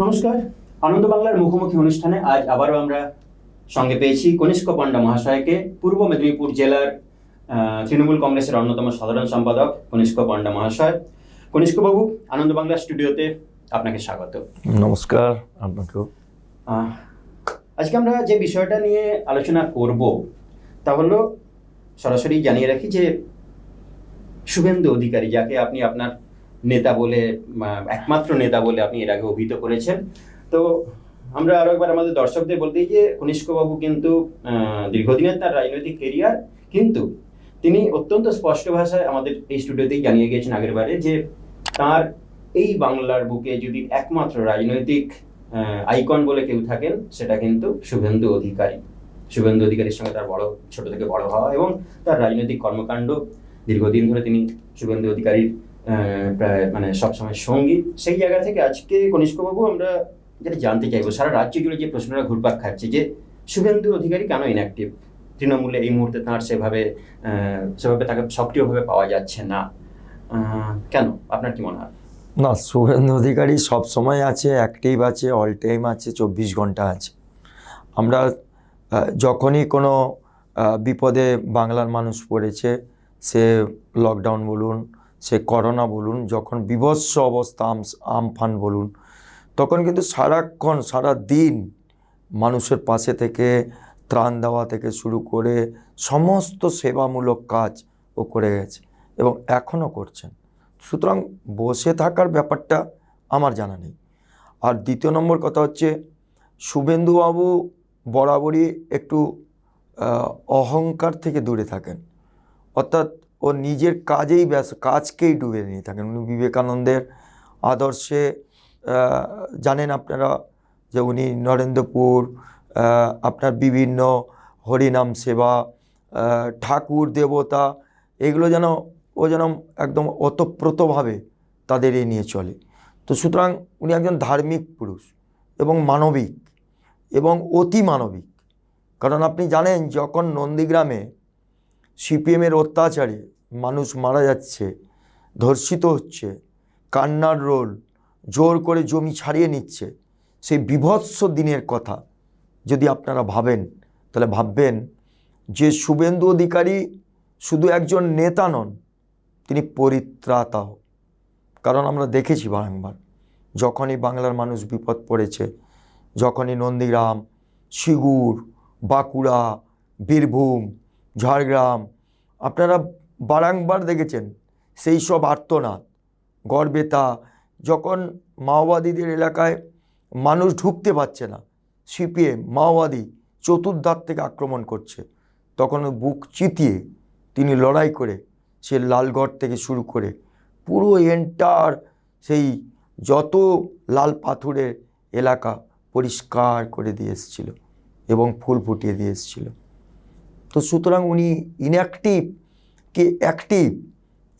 নমস্কার। আনন্দ বাংলার মুখোমুখি অনুষ্ঠানে আজ আবারও আমরা সঙ্গে পেয়েছি কনিষ্ক পণ্ডা মহাশয়কে, পূর্ব মেদিনীপুর জেলার তৃণমূল কংগ্রেসের অন্যতম সাধারণ সম্পাদক কনিষ্ক পণ্ডা মহাশয়। কনিষ্কবাবু, আনন্দ বাংলা স্টুডিওতে আপনাকে স্বাগত। নমস্কার আপনাকেও। আজকে আমরা যে বিষয়টা নিয়ে আলোচনা করব তা হলো, সরাসরি জানিয়ে রাখি যে শুভেন্দু অধিকারী, যাকে আপনি আপনার নেতা বলে, একমাত্র নেতা বলে আপনি এর আগে অভিহিত করেছেন, তো আমরা আরো একবার আমাদের দর্শকদের বলতেই যে কনিষ্কবাবু কিন্তু দীর্ঘদিনের তার রাজনৈতিক কেরিয়ার, কিন্তু তিনি অত্যন্ত স্পষ্ট ভাষায় আমাদের এই স্টুডিওতেই জানিয়ে গিয়েছেন আগের বারে যে তার এই বাংলার বুকে যদি একমাত্র রাজনৈতিক আইকন বলে কেউ থাকেন সেটা কিন্তু শুভেন্দু অধিকারী। শুভেন্দু অধিকারীর সঙ্গে তার ছোট থেকে বড় হওয়া এবং তার রাজনৈতিক কর্মকাণ্ড দীর্ঘদিন ধরে তিনি শুভেন্দু অধিকারীর প্রায় সবসময় সঙ্গী। সেই জায়গা থেকে আজকে কনিষ্কবাবু আমরা যেটা জানতে চাইবো, সারা রাজ্য জুড়ে যে প্রশ্নটা ঘুরপাক খাচ্ছে যে শুভেন্দু অধিকারী কেন ইনঅ্যাক্টিভ, তৃণমূলে এই মুহূর্তে তাঁর সেভাবে তাকে সক্রিয়ভাবে পাওয়া যাচ্ছে না, কেন? আপনার কি মনে হয়? না, শুভেন্দু অধিকারী সবসময় আছে, অ্যাক্টিভ আছে, অল টাইম আছে, 24 ঘন্টা আছে। আমরা যখনই কোনো বিপদে বাংলার মানুষ পড়েছে, সে লকডাউন বলুন, সে করোনা বলুন, যখন বিভৎস অবস্থা, আমফান বলুন, তখন কিন্তু সারাক্ষণ সারা দিন মানুষের পাশে থেকে ত্রাণ দেওয়া থেকে শুরু করে সমস্ত সেবামূলক কাজ ও করে গেছে এবং এখনও করছেন। সুতরাং বসে থাকার ব্যাপারটা আমার জানা নেই। আর দ্বিতীয় নম্বর কথা হচ্ছে, শুভেন্দুবাবু বরাবরই একটু অহংকার থেকে দূরে থাকেন, অর্থাৎ ও নিজের কাজেই কাজকেই ডুবে নিয়ে থাকেন। উনি বিবেকানন্দের আদর্শে, জানেন আপনারা যে উনি নরেন্দ্রপুর, আপনার বিভিন্ন হরিনাম সেবা, ঠাকুর দেবতা, এগুলো ও যেন একদম ওতপ্রোতভাবে তাদের এ নিয়ে চলে। তো সুতরাং উনি একজন ধার্মিক পুরুষ এবং মানবিক এবং অতি মানবিক। কারণ আপনি জানেন, যখন নন্দীগ্রামে সিপিএমের অত্যাচারে মানুষ মারা যাচ্ছে, ধর্ষিত হচ্ছে, কান্নার রোল, জোর করে জমি ছাড়িয়ে নিচ্ছে, সেই বীভৎস দিনের কথা যদি আপনারা ভাবেন, তাহলে ভাববেন যে শুভেন্দু অধিকারী শুধু একজন নেতা নন, তিনি পরিত্রাতাও। কারণ আমরা দেখেছি বারংবার, যখনই বাংলার মানুষ বিপদ পড়েছে, যখনই নন্দীগ্রাম, সিঙ্গুর, বাঁকুড়া, বীরভূম, ঝাড়গ্রাম, আপনারা বারংবার দেখেছেন সেই সব আর্তনাদ, গড়বেতা, যখন মাওবাদীদের এলাকায় মানুষ ঢুকতে পারছে না, সিপিএম মাওবাদী চতুর্ধার থেকে আক্রমণ করছে, তখন বুক চিতিয়ে তিনি লড়াই করে সে লালগড় থেকে শুরু করে পুরো এন্টার সেই যত লাল পাথরের এলাকা পরিষ্কার করে দিয়ে এসেছিল এবং ফুল ফুটিয়ে দিয়ে এসেছিল। তো সুতরাং উনি ইনঅ্যাক্টিভ কি অ্যাক্টিভ,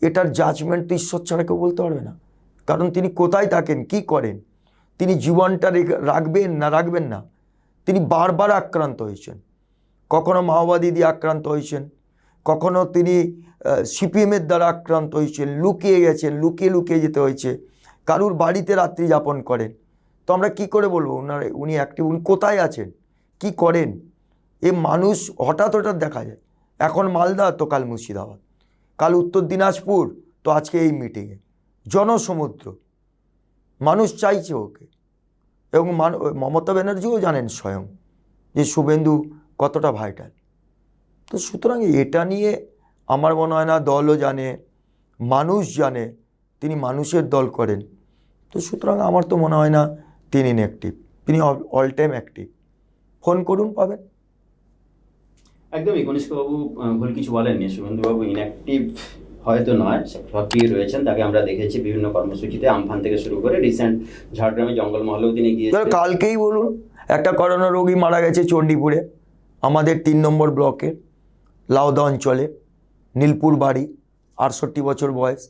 এটার জাজমেন্ট তো ঈশ্বর ছাড়া কেউ বলতে পারবে না। কারণ তিনি কোথায় থাকেন, কি করেন, তিনি জীবনটা রাখবেন না রাখবেন না। তিনি বারবার আক্রান্ত হয়েছেন, কখনো মাওবাদী দিয়ে আক্রান্ত হয়েছেন, কখনো তিনি সিপিএমের দ্বারা আক্রান্ত হয়েছেন, লুকিয়ে গেছেন, লুকিয়ে লুকিয়ে যেতে হয়েছে, কারুর বাড়িতে রাত্রি যাপন করেন। তো আমরা কি করে বলবো উনি অ্যাক্টিভ, উনি কোথায় আছেন, কি করেন? এ মানুষ হঠাৎ হঠাৎ দেখা যায়, এখন মালদা তো কাল মুর্শিদাবাদ, কাল উত্তর দিনাজপুর, তো আজকে এই মিটিংয়ে। জনসমুদ্র, মানুষ চাইছে ওকে। এবং মমতা ব্যানার্জিও জানেন স্বয়ং যে শুভেন্দু কতটা ভাইটাল। তো সুতরাং এটা নিয়ে আমার মনে হয় না দলও জানে, মানুষ জানে, তিনি মানুষের দল করেন। তো সুতরাং আমার তো মনে হয় না তিনি ইনঅ্যাক্টিভ, তিনি অল টাইম অ্যাক্টিভ। ফোন করুন, পাবেন। একদমই কনিষ্কবাবু ভুল কিছু বলেননি। শুভেন্দুবাবু ইনঅ্যাক্টিভ হয়তো নয়, সক্রিয় রয়েছেন, তাকে আমরা দেখেছি বিভিন্ন কর্মসূচিতে, আমফান থেকে শুরু করে রিসেন্ট ঝাড়গ্রামে জঙ্গলমহলেও তিনি গিয়েছেন। কালকেই বলুন, একটা করোনা রোগী মারা গেছে চণ্ডীপুরে, আমাদের 3 নম্বর ব্লকের লাউদা অঞ্চলে, নীলপুর বাড়ি, 68 বছর বয়স।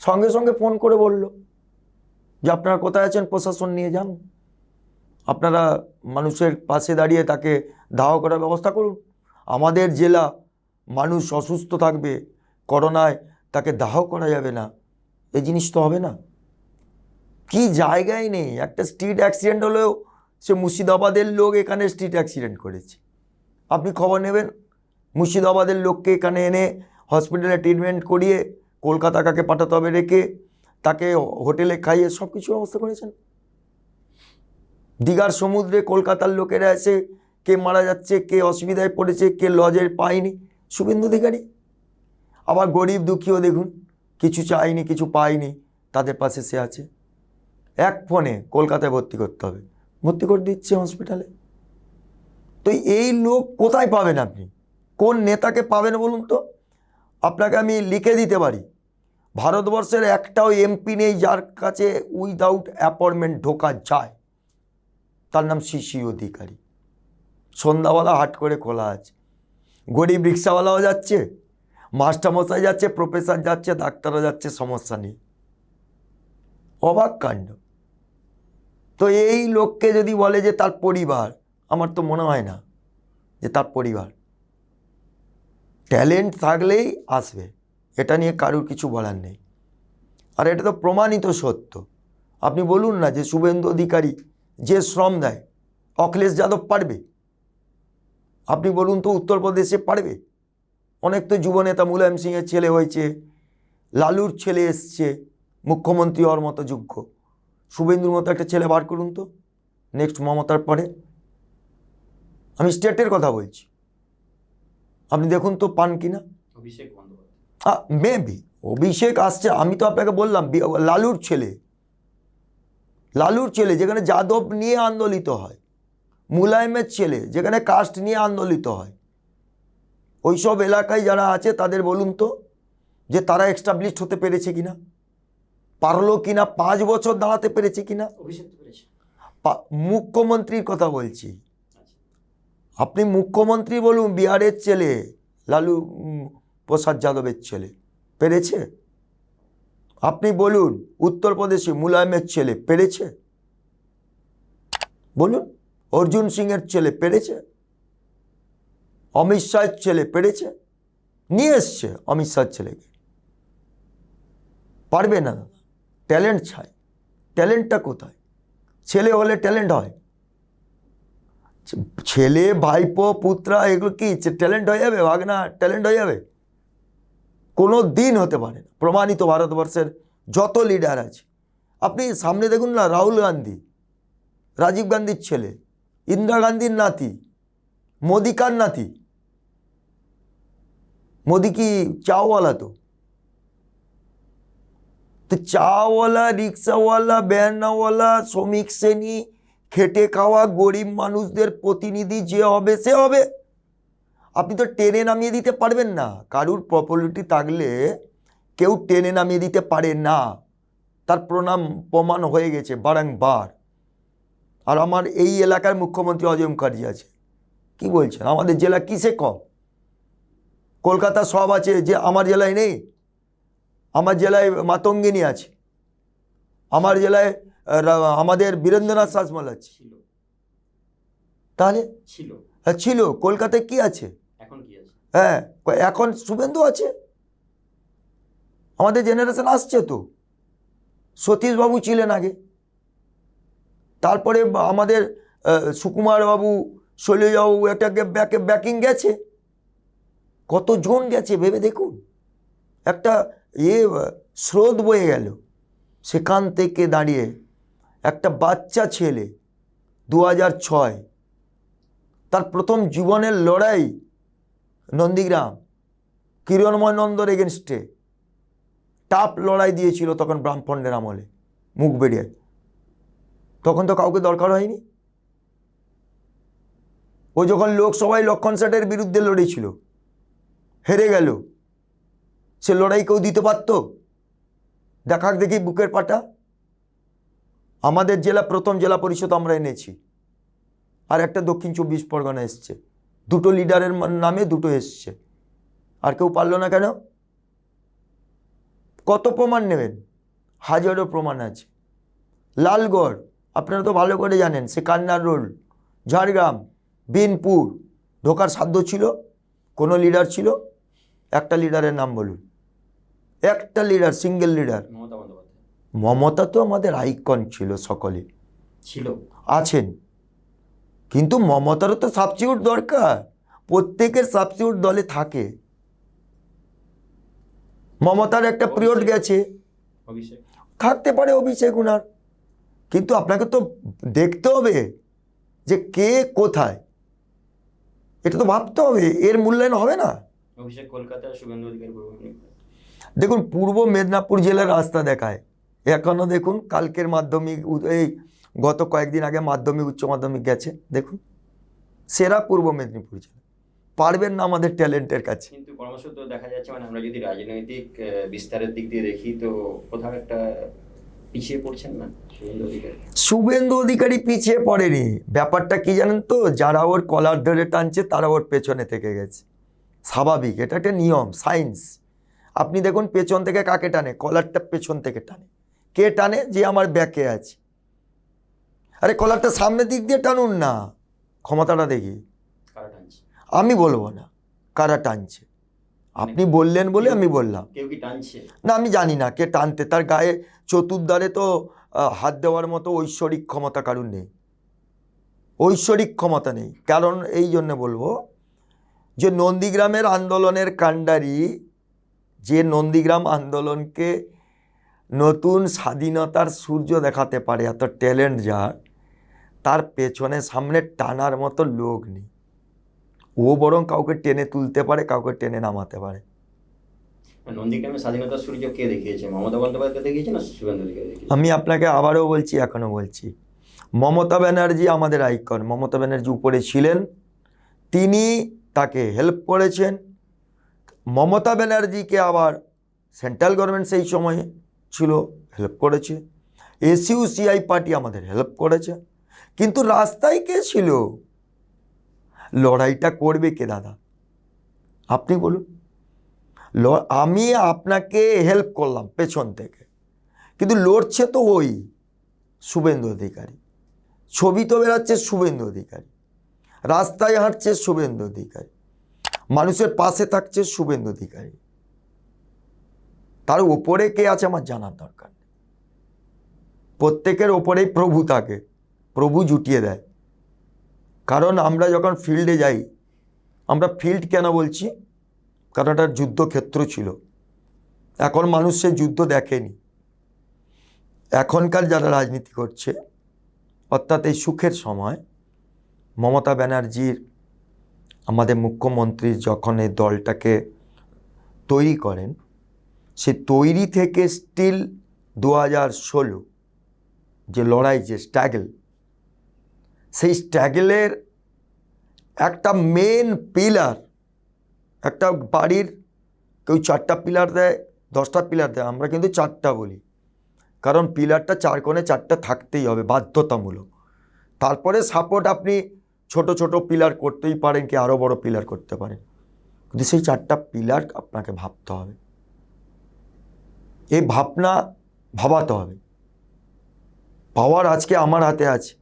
সঙ্গে সঙ্গে ফোন করে বলল যে আপনারা কোথায় আছেন, প্রশাসন নিয়ে যান, আপনারা মানুষের পাশে দাঁড়িয়ে তাকে দাহ করার ব্যবস্থা করুন। আমাদের জেলা, মানুষ অসুস্থ থাকবে, করোনায় তাকে দাহ করা যাবে না, এই জিনিস তো হবে না। কি জায়গায় নেই। একটা স্ট্রিট অ্যাক্সিডেন্ট হলেও সে মুর্শিদাবাদের লোক এখানে স্ট্রিট অ্যাক্সিডেন্ট করেছে, আপনি খবর নেবেন। মুর্শিদাবাদের লোককে এখানে এনে হসপিটালে ট্রিটমেন্ট করিয়ে কলকাতা কাকে পাঠাতে হবে রেখে তাকে হোটেলে খাইয়ে সব কিছু ব্যবস্থা করেছেন। দীঘার সমুদ্রে কলকাতার লোকেরা এসে কে মারা যাচ্ছে, কে অসুবিধায় পড়েছে, কে লজের পায়নি, শুভেন্দু অধিকারী। আবার গরিব দুঃখীও দেখুন, কিছু চায়নি, কিছু পায়নি, তাদের পাশে সে আছে। এক ফোনে কলকাতায় ভর্তি করতে হবে, ভর্তি করে দিচ্ছে হসপিটালে। তো এই লোক কোথায় পাবেন আপনি? কোন নেতাকে পাবেন বলুন তো? আপনাকে আমি লিখে দিতে পারি, ভারতবর্ষের একটাও এমপি নেই যার কাছে উইদাউট অ্যাপয়েন্টমেন্ট ঢোকা যায়। তার নাম শিশির অধিকারী। সন্ধ্যাবেলা হাট করে খোলা আছে, গরিব রিক্সাওয়ালাও যাচ্ছে, মাস্টারমশাই যাচ্ছে, প্রফেসর যাচ্ছে, ডাক্তারও যাচ্ছে, সমস্যা নেই। অবাক কাণ্ড। তো এই লোককে যদি বলে যে তার পরিবার, আমার তো মনে হয় না যে তার পরিবার। ট্যালেন্ট থাকলেই আসবে, এটা নিয়ে কারুর কিছু বলার নেই। আর এটা তো প্রমাণিত সত্য। আপনি বলুন না যে শুভেন্দু অধিকারী যে শ্রম দেয়, অখিলেশ যাদব পারবে? আপনি বলুন তো উত্তরপ্রদেশে পারবে? অনেক তো যুবনেতা, মুলায়ম সিংয়ের ছেলে হয়েছে, লালুর ছেলে এসছে মুখ্যমন্ত্রী হওয়ার মতো যোগ্য। শুভেন্দুর মতো একটা ছেলে বার করুন তো, নেক্সট মমতার পরে। আমি স্টেটের কথা বলছি, আপনি দেখুন তো পান কিনা। অভিষেক বন্দ্যোপাধ্যায় মেবি অভিষেক আসছে, আমি তো আপনাকে বললাম লালুর ছেলে, লালুর ছেলে যেখানে যাদব নিয়ে আন্দোলিত হয়, মুলায়মের ছেলে যেখানে কাস্ট নিয়ে আন্দোলিত হয়, ওইসব এলাকায় যারা আছে তাদের বলুন তো যে তারা এস্টাবলিশড হতে পেরেছে কিনা, পারলো কিনা, 5 বছর দাঁড়াতে পেরেছে কিনা। অভিষেক তো পেরেছে। মুখ্যমন্ত্রীর কথা বলছি, আপনি মুখ্যমন্ত্রী বলুন, বিহারের ছেলে লালু প্রসাদ যাদবের ছেলে পেরেছে? আপনি বলুন উত্তরপ্রদেশে মুলায়মের ছেলে পেরেছে? বলুন অর্জুন সিংয়ের ছেলে পেরেছে? অমিত শাহের ছেলে পেরেছে? নিয়ে এসছে অমিত শাহের ছেলেকে। পারবে না, ট্যালেন্ট চাই। ট্যালেন্টটা কোথায়? ছেলে হলে ট্যালেন্ট হয়? ছেলে, ভাইপো, পুত্রা, এগুলো কি ট্যালেন্ট হয়ে যাবে? ভাগনা ট্যালেন্ট হয়ে যাবে? কোনো দিন হতে পারে না। প্রমাণিত ভারতবর্ষের যত লিডার আছে, আপনি সামনে দেখুন না, রাহুল গান্ধী রাজীব গান্ধীর ছেলে, ইন্দিরা গান্ধীর নাতি, মোদি কার নাতি? মোদি কি চাওয়ালা? তো চাওয়ালা, রিক্সাওয়ালা, ব্যানাওয়ালা, শ্রমিক শ্রেণী, খেটে খাওয়া গরিব মানুষদের প্রতিনিধি যে হবে সে হবে। আপনি তো টেনে নামিয়ে দিতে পারবেন না। কারুর পপুলারিটি থাকলে কেউ টেনে নামিয়ে দিতে পারে না, তার প্রমাণ হয়ে গেছে বারংবার। আর আমার এই এলাকার মুখ্যমন্ত্রী অজয় মুখার্জি আছে, কি বলছেন? আমাদের জেলা কিসে কম? কলকাতা সব আছে, যে আমার জেলায় নেই? আমার জেলায় মাতঙ্গিনী আছে, আমার জেলায় আমাদের বীরেন্দ্রনাথ শাসমল আছে। তাহলে ছিল, হ্যাঁ ছিল। কলকাতায় কি আছে? এখন কি আছে? হ্যাঁ, এখন শুভেন্দু আছে। আমাদের জেনারেশন আসছে তো। সতীশবাবু ছিলেন আগে, তারপরে আমাদের সুকুমার বাবু, শৈলজাবাবু, এটাকে ব্যাকিং গেছে। কতজন গেছে ভেবে দেখুন। একটা স্রোত বয়ে গেল। সেখান থেকে দাঁড়িয়ে একটা বাচ্চা ছেলে 2006 তার প্রথম জীবনের লড়াই নন্দীগ্রাম, কিরণময় নন্দর এগেনস্টে টাফ লড়াই দিয়েছিল তখন ব্রাহ্মণের আমলে, মুখ বেরিয়ে। তখন তো কাউকে দরকার হয়নি। ও যখন লোকসভায় লক্ষণ শেঠের বিরুদ্ধে লড়েছিল, হেরে গেল, সে লড়াই কেউ দিতে পারত? দেখাক দেখি বুকের পাটা। আমাদের জেলা প্রথম জেলা পরিষদ আমরা এনেছি, আর একটা দক্ষিণ 24 পরগনা এসছে। দুটো লিডারের নামে দুটো এসছে, আর কেউ পারলো না কেন? কত প্রমাণ নেবেন? হাজারো প্রমাণ আছে। লালগড় আপনারা তো ভালো করে জানেন, সে কান্নার রোল, ঝাড়গ্রাম, বিনপুর ঢোকার সাধ্য ছিল? কোনো লিডার ছিল? একটা লিডারের নাম বলুন, একটা লিডার, সিঙ্গেল লিডার। মমতা তো আমাদের আইকন ছিল, সকলে ছিল। আছেন, কিন্তু মমতারও তো সাবস্টিটিউট দরকার, প্রত্যেকের সাবস্টিটিউট দলে থাকে। মমতার একটা পিরিয়ড গেছে, অভিষেক থাকতে পারে অভিষেক উনার, কিন্তু আপনাকে তো দেখতে হবে যে কে কোথায়, এটা তো ভাবতে হবে, এর মূল্যায়ন হবে না। অভিষেক কলকাতা, শুভেন্দু অধিকারী পূর্ব মেদিনীপুর। দেখুন পূর্ব মেদিনীপুর জেলার রাস্তা দেখায় এখনো, দেখুন কালকের মাধ্যমিক এই গত কয়েকদিন আগে মাধ্যমিক উচ্চ মাধ্যমিক গেছে, দেখুন সেরা পূর্ব মেদিনীপুর জেলা। পারবেন না আমাদের ট্যালেন্টের কাছে। কিন্তু ক্রমশ তো দেখা যাচ্ছে, মানে আমরা যদি রাজনৈতিক বিস্তারের দিক দিয়ে দেখি, তো কোথাও একটা পিছিয়ে পড়ছেন না শুভেন্দু অধিকারী? শুভেন্দু অধিকারী পিছিয়ে পড়েনি, ব্যাপারটা কি জানেন তো, যারা ওর কলার ধরে টানছে তারা ওর পেছনে থেকে গেছে, স্বাভাবিক, এটা একটা নিয়ম, সায়েন্স। আপনি দেখুন পেছন থেকে কাকে টানে, কলারটা পেছন থেকে টানে, কে টানে, যে আমার ব্যাকে আছে। আরে কলারটা সামনের দিক দিয়ে টানুন না, ক্ষমতাটা দেখি। কারা টানছে? আমি বলবো না কারা টানছে, আপনি বললেন বলে আমি বললাম। কেউ কি টানছে? না আমি জানি না কে টানতে, তার গায়ে চতুর্দ্বারে তো হাত দেওয়ার মতো ঐশ্বরিক ক্ষমতা কারণ নেই, ঐশ্বরিক ক্ষমতা নেই। কারণ এই জন্য বলবো যে নন্দীগ্রামের আন্দোলনের কাণ্ডারি, যে নন্দীগ্রাম আন্দোলনকে নতুন স্বাধীনতার সূর্য দেখাতে পারে, এত ট্যালেন্ট যার, তার পেছনে সামনে টানার মতো লোক নেই। ও বরং কাউকে টেনে তুলতে পারে, কাউকে টেনে নামাতে পারে। নন্দীগ্রামে স্বাধীনতার সূর্য কে দেখিয়েছে? মমতা বন্দ্যোপাধ্যায় দেখিয়েছে না শুভেন্দু অধিকারী দেখিয়েছে? আমি আপনাকে আবারও বলছি, এখনও বলছি, মমতা ব্যানার্জি আমাদের আইকন। মমতা ব্যানার্জি উপরে ছিলেন, তিনি তাকে হেল্প করেছেন। মমতা ব্যানার্জিকে আবার সেন্ট্রাল গভর্নমেন্ট সেই সময় ছিল, হেল্প করেছে। এসইউসিআই পার্টি আমাদের হেল্প করেছে, কিন্তু রাস্তায় কে ছিল? লড়াইটা করবে কে দাদা, আপনি বলুন। আমি আপনাকে হেল্প করলাম পেছন থেকে, কিন্তু লড়ছে তো ওই শুভেন্দু অধিকারী, ছবি তো বেরাচ্ছে শুভেন্দু অধিকারী, রাস্তায় হাঁটছে শুভেন্দু অধিকারী, মানুষের পাশে থাকছে শুভেন্দু অধিকারী। তার ওপরে কে আছে আমার জানার দরকার নেই। প্রত্যেকের ওপরেই প্রভু থাকে, প্রভু জুটিয়ে দেয়। কারণ আমরা যখন ফিল্ডে যাই, আমরা ফিল্ড কেন বলছি, কারণ এটা যুদ্ধক্ষেত্র ছিল। এখন মানুষ সে যুদ্ধ দেখেনি। এখনকার যারা রাজনীতি করছে, অর্থাৎ এই সুখের সময়, মমতা ব্যানার্জির, আমাদের মুখ্যমন্ত্রী যখন এই দলটাকে তৈরি করেন, সে তৈরি থেকে স্টিল 2016 যে লড়াই, যে স্ট্রাগল, সেই স্ট্রাগলের একটা মেন পিলার, একটা বাড়ির কেউ 4টা পিলার দেয়, 10টা পিলার দেয়, আমরা কিন্তু 4টা বলি, কারণ পিলারটা 4 কোণে 4টা থাকতেই হবে, বাধ্যতামূলক। তারপরে সাপোর্ট আপনি ছোট ছোট পিলার করতেই পারেন, কি আরও বড় পিলার করতে পারেন, কিন্তু সেই 4টা পিলার আপনাকে ভাবতে হবে। এই ভাবনা ভাবাতে হবে। পাওয়ার আজকে আমার হাতে আছে,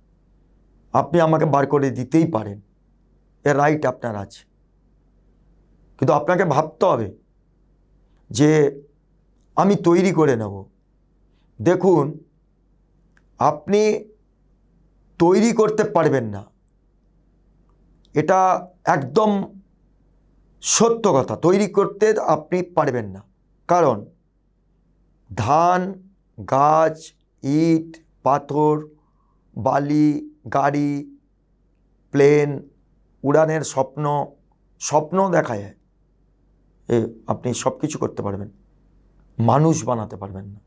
আপনি আমাকে বার করে দিতেই পারেন, এর রাইট আপনার আছে, কিন্তু আপনাকে ভাবতে হবে যে আমি তৈরি করে নেব। দেখুন, আপনি তৈরি করতে পারবেন না, এটা একদম সত্য কথা। তৈরি করতে আপনি পারবেন না, কারণ ধান, গাছ, ইট, পাথর, বালি, গাড়ি, প্লেন, উড়ানের স্বপ্ন দেখা যায়, আপনি সব কিছু করতে পারবেন, মানুষ বানাতে পারবেন না।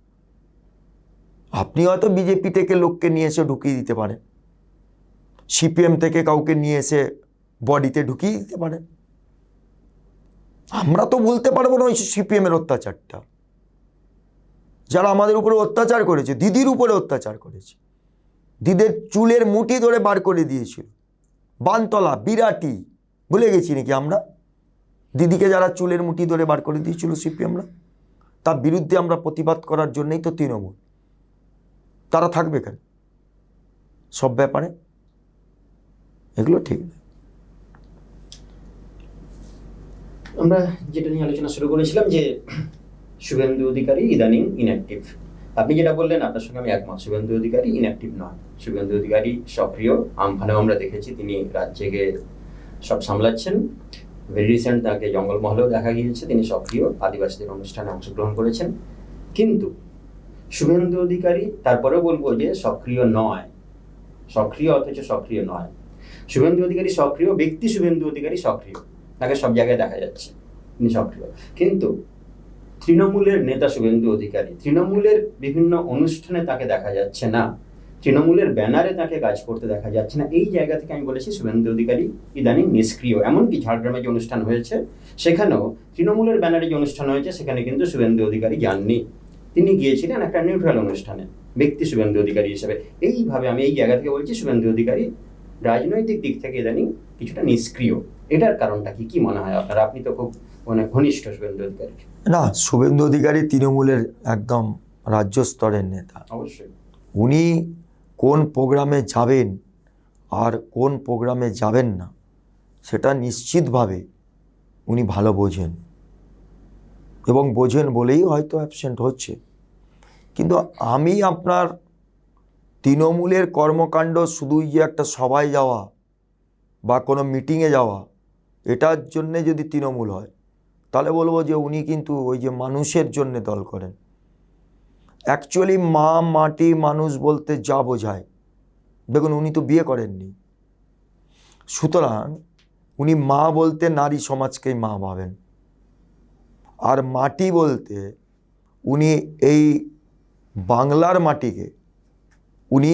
আপনি হয়তো বিজেপি থেকে লোককে নিয়ে এসে ঢুকিয়ে দিতে পারেন, সিপিএম থেকে কাউকে নিয়ে এসে বডিতে ঢুকিয়ে দিতে পারেন। আমরা তো বলতে পারবো না ওই সিপিএমের অত্যাচারটা, যারা আমাদের উপরে অত্যাচার করেছে, দিদির উপরে অত্যাচার করেছে, দিদির চুলের মুঠি ধরে বার করে দিয়েছিল, বানতলা, বিরাটি, ভুলে গেছি নাকি আমরা? দিদিকে যারা চুলের মুঠি ধরে বার করে দিয়েছিল সিপিএমরা, তার বিরুদ্ধে আমরা প্রতিবাদ করার জন্যই তো তৃণমূল। তারা থাকবে কেন সব ব্যাপারে? এগুলো ঠিক না। আমরা যেটা নিয়ে আলোচনা শুরু করেছিলাম যে শুভেন্দু অধিকারী ইদানিং ইনঅ্যাক্টিভ, আপনি যেটা বললেন আপনার সঙ্গে আমি একমত, শুভেন্দু অধিকারী ইনঅ্যাক্টিভ নয়, শুভেন্দু অধিকারী সক্রিয়। আমফানেও আমরা দেখেছি তিনি রাজ্যকে সব সামলাচ্ছেন। ভেরি রিসেন্ট তাকে জঙ্গলমহলেও দেখা গিয়েছে, তিনি সক্রিয় আদিবাসীদের অনুষ্ঠানে অংশগ্রহণ করেছেন। কিন্তু শুভেন্দু অধিকারী, তারপরেও বলবো যে সক্রিয় নয়, সক্রিয় অথচ সক্রিয় নয়। শুভেন্দু অধিকারী সক্রিয় ব্যক্তি, শুভেন্দু অধিকারী সক্রিয়, তাকে সব জায়গায় দেখা যাচ্ছে, তিনি সক্রিয়। কিন্তু তৃণমূলের নেতা শুভেন্দু অধিকারী, তৃণমূলের বিভিন্ন অনুষ্ঠানে তাকে দেখা যাচ্ছে না, তৃণমূলের ব্যানারে তাকে কাজ করতে দেখা যাচ্ছে না। এই জায়গা থেকে আমি বলেছি শুভেন্দু অধিকারী ইদানিং নিষ্ক্রিয়। এমনকি ঝাড়গ্রামে যে অনুষ্ঠান হয়েছে সেখানেও তৃণমূলের ব্যানারে যে অনুষ্ঠান হয়েছে সেখানে কিন্তু শুভেন্দু অধিকারী যাননি, তিনি গিয়েছিলেন একটা নিউট্রাল অনুষ্ঠানে ব্যক্তি শুভেন্দু অধিকারী হিসেবে। এইভাবে আমি এই জায়গা থেকে বলছি শুভেন্দু অধিকারী রাজনৈতিক দিক থেকে ইদানিং কিছুটা নিষ্ক্রিয়। এটার কারণটা কি, কি মনে হয় আপনার? আপনি তো খুব মানে ঘনিষ্ঠ শুভেন্দু অধিকারী। না, শুভেন্দু অধিকারী তৃণমূলের একদম রাজ্য স্তরের নেতা। অবশ্যই। উনি কোন প্রোগ্রামে যাবেন আর কোন প্রোগ্রামে যাবেন না সেটা নিশ্চিতভাবে উনি ভালো বোঝেন, এবং বোঝেন বলেই হয়তো অ্যাবসেন্ট হচ্ছে। কিন্তু আমি আপনার তৃণমূলের কর্মকাণ্ড শুধুই যে একটা সভায় যাওয়া বা কোনো মিটিংয়ে যাওয়া, এটার জন্যে যদি তৃণমূল হয় তাহলে বলবো যে উনি কিন্তু ওই যে মানুষের জন্যে দল করেন। অ্যাকচুয়ালি মা, মাটি, মানুষ বলতে যা বোঝায়, দেখুন উনি তো বিয়ে করেননি, সুতরাং উনি মা বলতে নারী সমাজকেই মা ভাবেন, আর মাটি বলতে উনি এই বাংলার মাটিকে উনি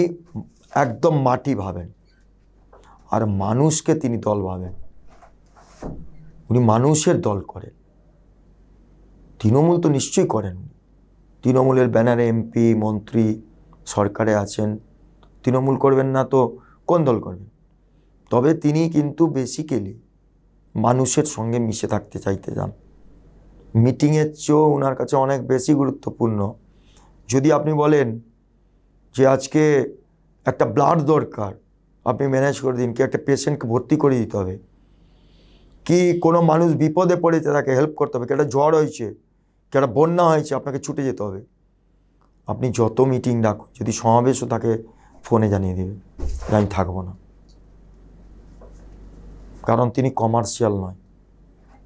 একদম মাটি ভাবেন, আর মানুষকে তিনি দল ভাবেন, উনি মানুষের দল করেন। তৃণমূল তো নিশ্চয়ই করেন, তৃণমূলের ব্যানারে এমপি, মন্ত্রী, সরকারে আছেন, তৃণমূল করবেন না তো কোন দল করবেন? তবে তিনি কিন্তু বেসিক্যালি মানুষের সঙ্গে মিশে থাকতে চাইতে যান। মিটিংয়ের চেয়েও ওনার কাছে অনেক বেশি গুরুত্বপূর্ণ। যদি আপনি বলেন যে আজকে একটা ব্লাড দরকার, আপনি ম্যানেজ করে দিন, কি একটা পেশেন্টকে ভর্তি করে দিতে হবে, কি কোনো মানুষ বিপদে পড়েছে তাকে হেল্প করতে হবে, কি একটা জ্বর হয়েছে, কি একটা বন্যা হয়েছে, আপনাকে ছুটে যেতে হবে। আপনি যত মিটিং ডাকুন, যদি সমাবেশও তাকে ফোনে জানিয়ে দেবে যে আমি থাকবো না, কারণ তিনি কমার্শিয়াল নয়,